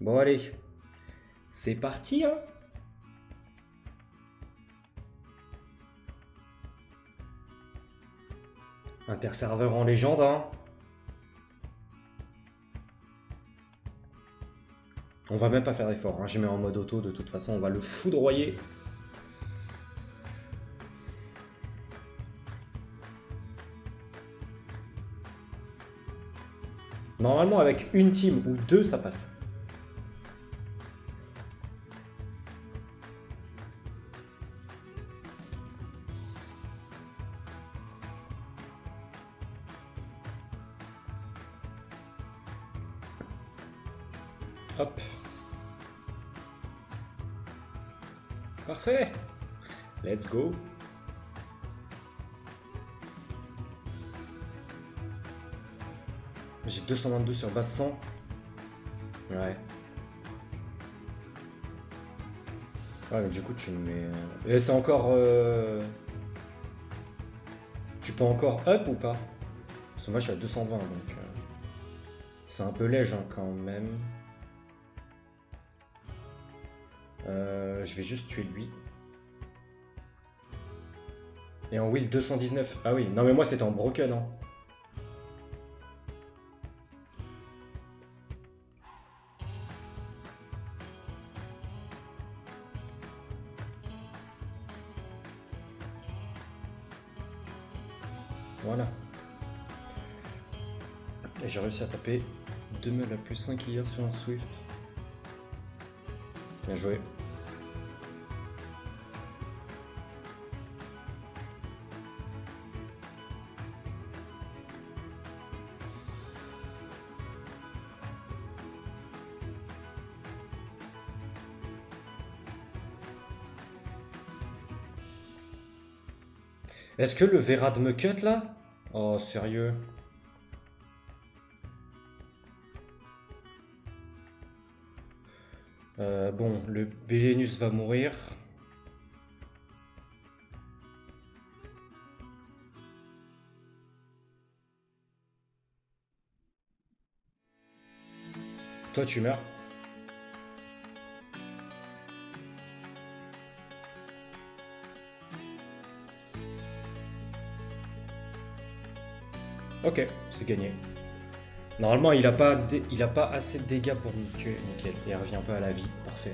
Bon allez, c'est parti hein. Interserveur en légende hein. On va même pas faire d'effort, hein. Je mets en mode auto, de toute façon on va le foudroyer. Normalement avec une team ou deux ça passe. Hop. Parfait. Let's go. J'ai 222 sur base 100. Ouais. Ouais mais du coup tu me mets... Et c'est encore... Tu peux encore up ou pas? Parce que moi je suis à 220 donc... C'est un peu léger hein, quand même. Je vais juste tuer lui. Et en wheel 219. Ah oui, non mais moi c'était en broken hein. Voilà. Et j'ai réussi à taper 2 meufs à plus 5 hier sur un Swift. Bien joué. Est-ce que le Verad me cut là? Oh sérieux? Bon, le Bélénus va mourir. Toi tu meurs. Ok, c'est gagné. Normalement il a pas assez de dégâts pour me tuer. Nickel. Il revient un peu à la vie. Parfait.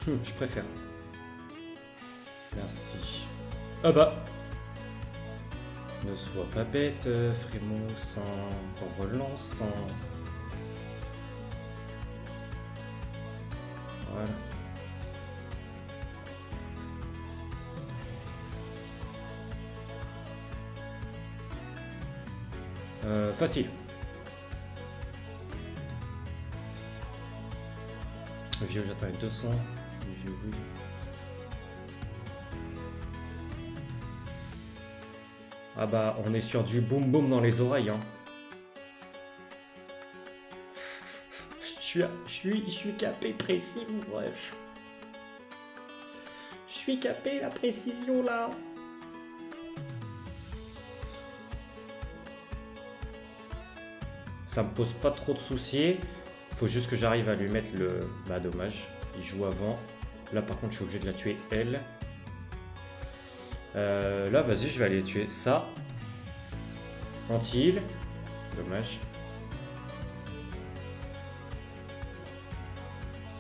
Je préfère. Merci. Ah bah. Ne sois pas bête, Frémos, en relançant. Voilà. Facile. Le vieux, j'attends avec 200. Le vieux, oui. Ah bah, on est sur du boum boum dans les oreilles, hein. Je suis capé précis, bref. Je suis capé la précision là. Ça me pose pas trop de soucis. Faut juste que j'arrive à lui mettre le... Bah dommage, il joue avant. Là par contre je suis obligé de la tuer elle. Là vas-y je vais aller tuer ça. Anti-heal. Dommage.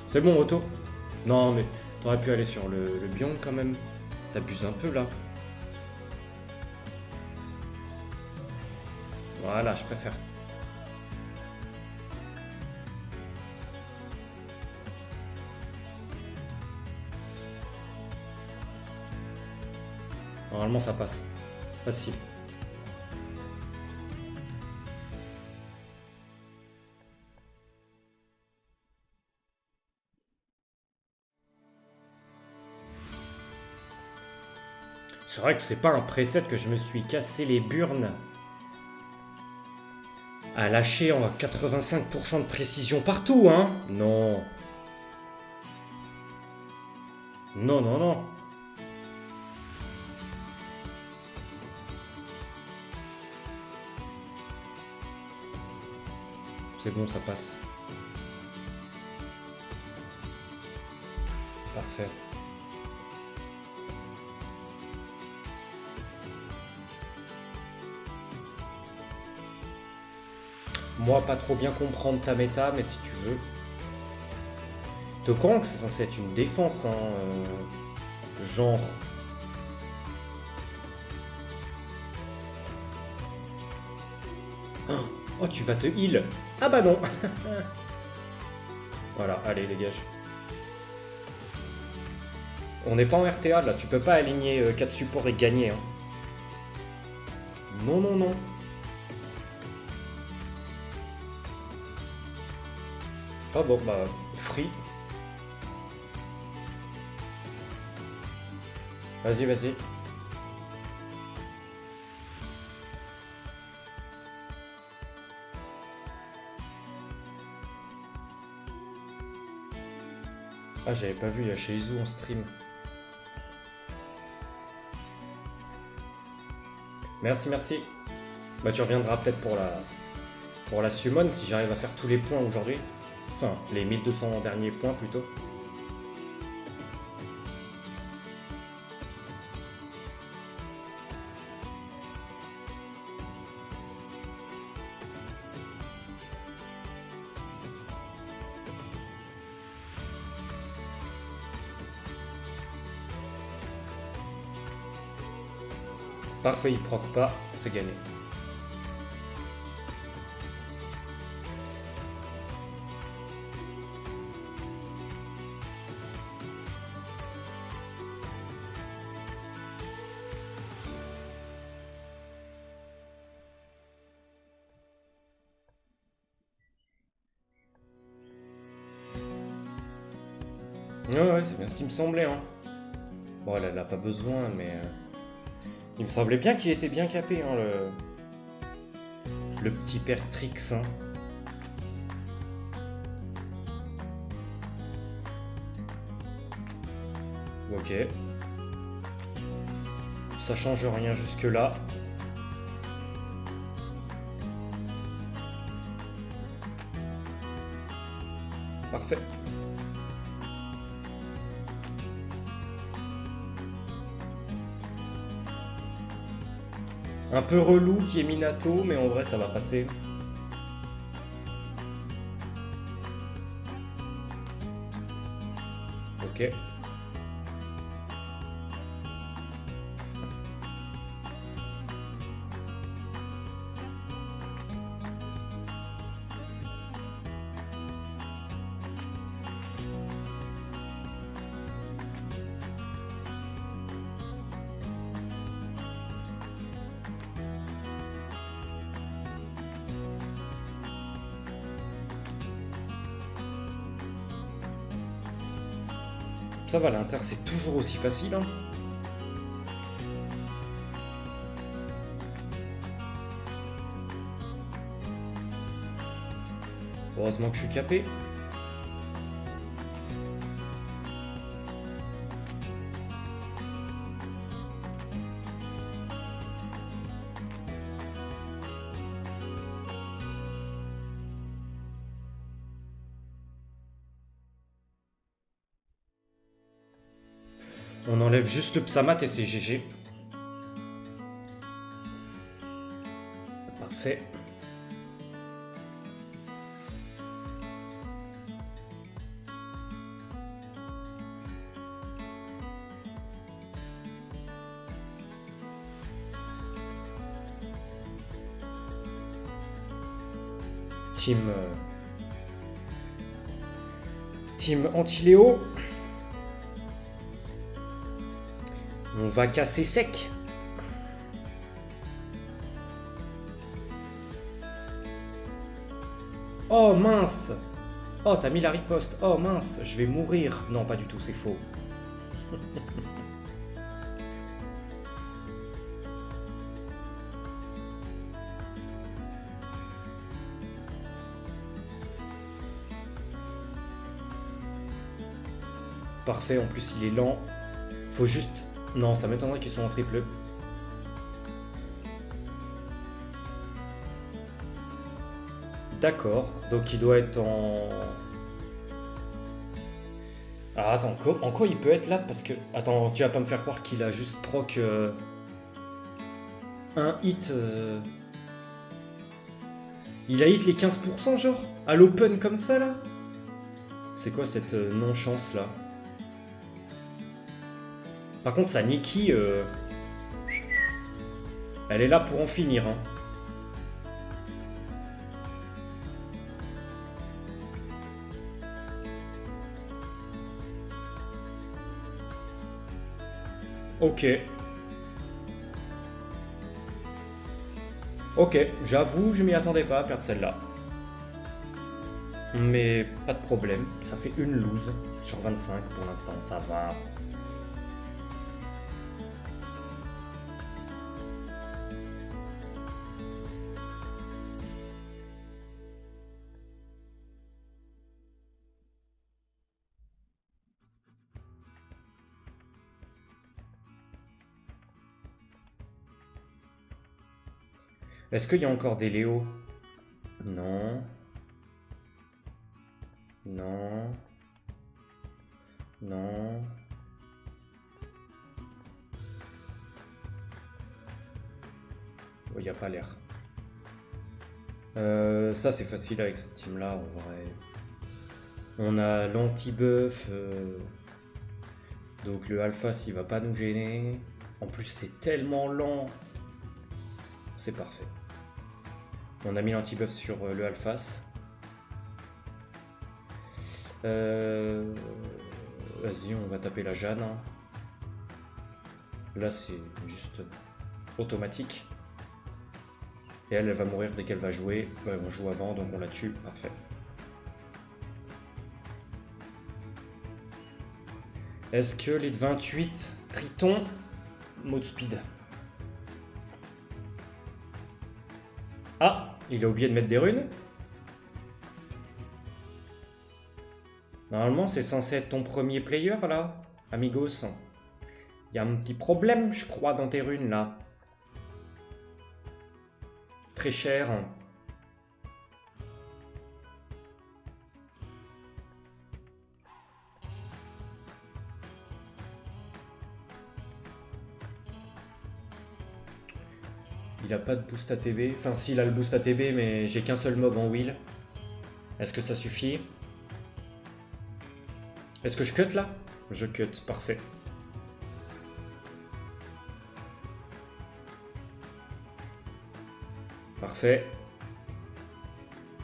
C'est bon auto. Non mais t'aurais pu aller sur le biome quand même. T'abuses un peu là. Voilà je préfère. Normalement ça passe. Facile. C'est vrai que c'est pas un preset que je me suis cassé les burnes à lâcher en 85% de précision partout, hein. Non. Non, non, non. C'est bon, ça passe. Parfait. Moi, pas trop bien comprendre ta méta, mais si tu veux. T'es au courant que c'est censé être une défense, hein, genre. Oh, tu vas te heal. Ah bah non. Voilà, allez, dégage. On n'est pas en RTA, là. Tu peux pas aligner 4 supports et gagner. Hein. Non, non, non. Ah bon, bah, free. Vas-y, vas-y. Ah, j'avais pas vu, il y a chez Izu en stream. Merci, merci. Bah, tu reviendras peut-être pour la summon si j'arrive à faire tous les points aujourd'hui. Enfin, les 1200 derniers points plutôt. Parfait, il proc pas, c'est gagné. Ouais, c'est bien ce qui me semblait. Hein. Bon, elle a pas besoin, mais... il me semblait bien qu'il était bien capé, hein, le petit père Trix. Hein. Ok. Ça change rien jusque-là. Parfait. Un peu relou qui est Minato, mais en vrai ça va passer. Ok. Ça va, l'Inter, c'est toujours aussi facile. Hein. Heureusement que je suis capé. On enlève juste le Psamat et c'est GG. Parfait. Team anti-Léo. On va casser sec. Oh mince. Oh, t'as mis la riposte. Oh mince, je vais mourir. Non, pas du tout, c'est faux. Parfait, en plus il est lent. Faut juste... Non, ça m'étonnerait qu'ils soient en triple. D'accord, donc il doit être en... Ah attends, en quoi il peut être là? Parce que... Attends, tu vas pas me faire croire qu'il a juste proc un hit... Il a hit les 15% genre? À l'open comme ça là? C'est quoi cette non-chance là? Par contre sa Nikki... Elle est là pour en finir hein. Ok. Ok, j'avoue, je m'y attendais pas à perdre celle-là. Mais pas de problème, ça fait une lose sur 25 pour l'instant, ça va. Est-ce qu'il y a encore des Léo? Non. Non. Non. Il n'y a pas l'air. Ça c'est facile avec cette team là en vrai. On a l'anti-buff. Donc le alpha s'il va pas nous gêner. En plus c'est tellement lent. C'est parfait. On a mis l'anti-buff sur le alphas. Vas-y, on va taper la Jeanne. Hein. Là, c'est juste automatique. Et elle va mourir dès qu'elle va jouer. On joue avant, donc on la tue. Parfait. Est-ce que les 28 Triton mode speed? Ah, il a oublié de mettre des runes. Normalement, c'est censé être ton premier player, là, amigos. Il y a un petit problème, je crois, dans tes runes, là. Très cher. Il a pas de boost ATB. Enfin, si, il a le boost ATB, mais j'ai qu'un seul mob en wheel. Est-ce que ça suffit? Est-ce que je cut, là? Je cut, parfait. Parfait.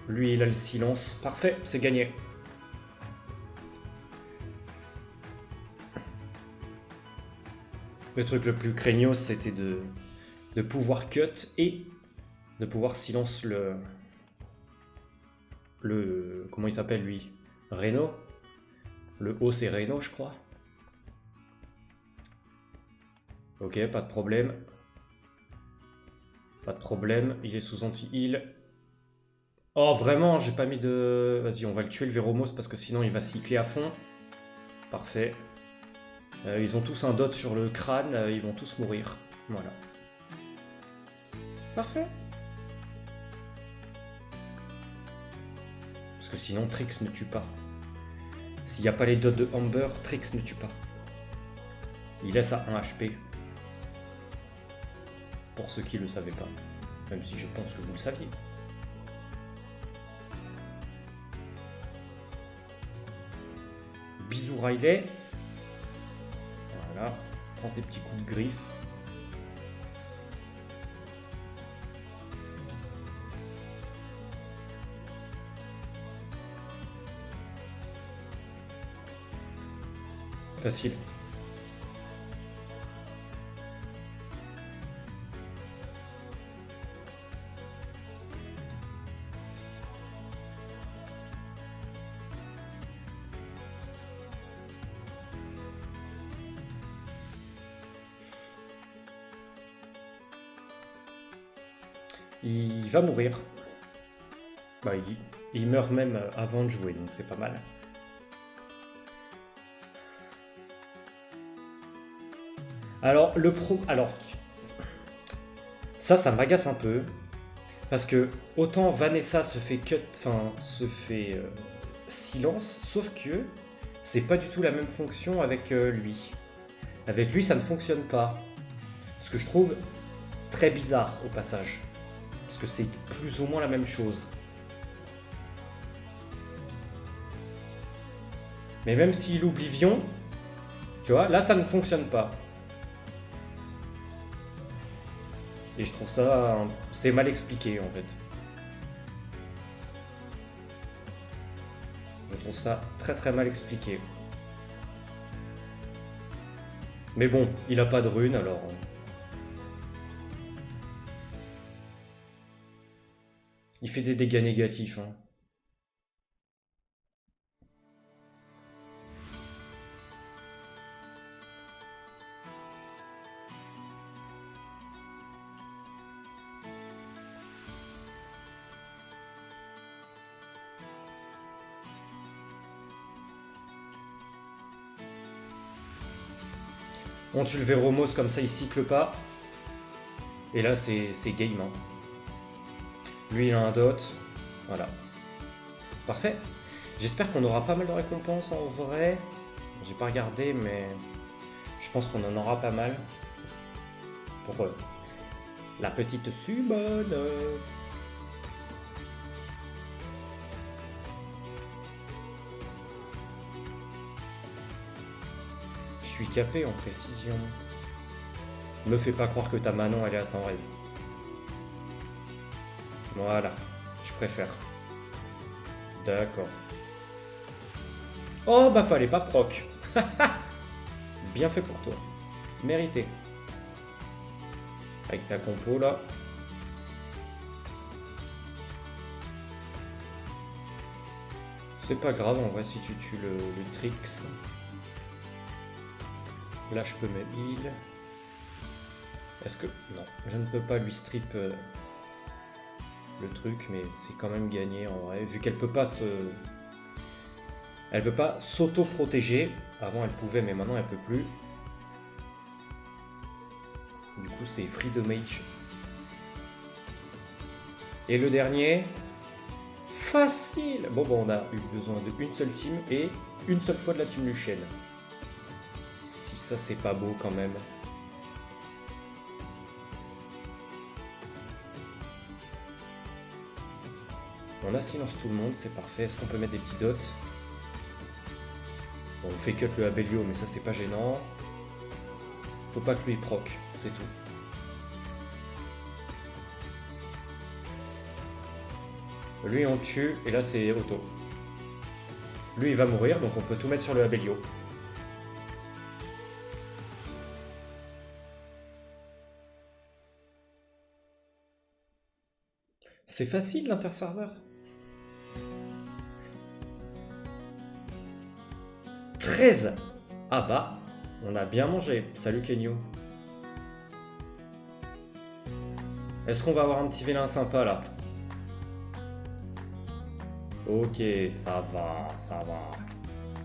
Lui, il a le silence. Parfait, c'est gagné. Le truc le plus craignos, c'était de pouvoir cut et de pouvoir silence le comment il s'appelle lui? Reno. Le haut c'est Reno je crois. Ok, pas de problème. Pas de problème, il est sous anti-heal. Oh vraiment, j'ai pas mis de... Vas-y, on va le tuer le Véromos parce que sinon il va cycler à fond. Parfait. Ils ont tous un dot sur le crâne, ils vont tous mourir. Voilà. Parfait. Parce que sinon, Trix ne tue pas. S'il n'y a pas les dots de Amber, Trix ne tue pas. Il laisse à 1 HP. Pour ceux qui ne le savaient pas. Même si je pense que vous le saviez. Bisous Riley. Voilà. Prends tes petits coups de griffe. Facile. Il va mourir. Bah, il meurt même avant de jouer, donc c'est pas mal. Alors, ça m'agace un peu. Parce que autant Vanessa se fait cut, enfin se fait silence, sauf que c'est pas du tout la même fonction avec lui. Avec lui, ça ne fonctionne pas. Ce que je trouve très bizarre au passage. Parce que c'est plus ou moins la même chose. Mais même s'il oublie Vion, tu vois, là ça ne fonctionne pas. Et je trouve ça... c'est mal expliqué en fait. Je trouve ça très très mal expliqué. Mais bon, il a pas de rune alors... il fait des dégâts négatifs. Hein. On tue le Véromos comme ça, il cycle pas. Et là, c'est game. Hein. Lui, il a un dot. Voilà. Parfait. J'espère qu'on aura pas mal de récompenses en vrai. J'ai pas regardé, mais je pense qu'on en aura pas mal. Pour la petite Subonne. Je suis capé en précision. Me fais pas croire que ta Manon elle est à 100 raise. Voilà, je préfère. D'accord. Oh bah fallait pas proc. Bien fait pour toi. Mérité. Avec ta compo là. C'est pas grave en vrai si tu tues le Trix. Là je peux me heal. Est-ce que... non, je ne peux pas lui strip le truc, mais c'est quand même gagné en vrai, vu qu'elle peut pas se... elle peut pas s'auto-protéger. Avant elle pouvait, mais maintenant elle peut plus. Du coup c'est free de mage. Et le dernier... facile. Bon, on a eu besoin d'une seule team et une seule fois de la team Luchen. Si ça c'est pas beau quand même. On a silence tout le monde, c'est parfait. Est-ce qu'on peut mettre des petits dots? Bon, on fait cut le Abelio, mais ça c'est pas gênant. Faut pas que lui proc, c'est tout. Lui on tue, et là c'est auto. Lui il va mourir, donc on peut tout mettre sur le Abelio. C'est facile l'interserveur. 13. Ah bah, on a bien mangé. Salut Kenyo. Est-ce qu'on va avoir un petit vélin sympa là? Ok, ça va, ça va.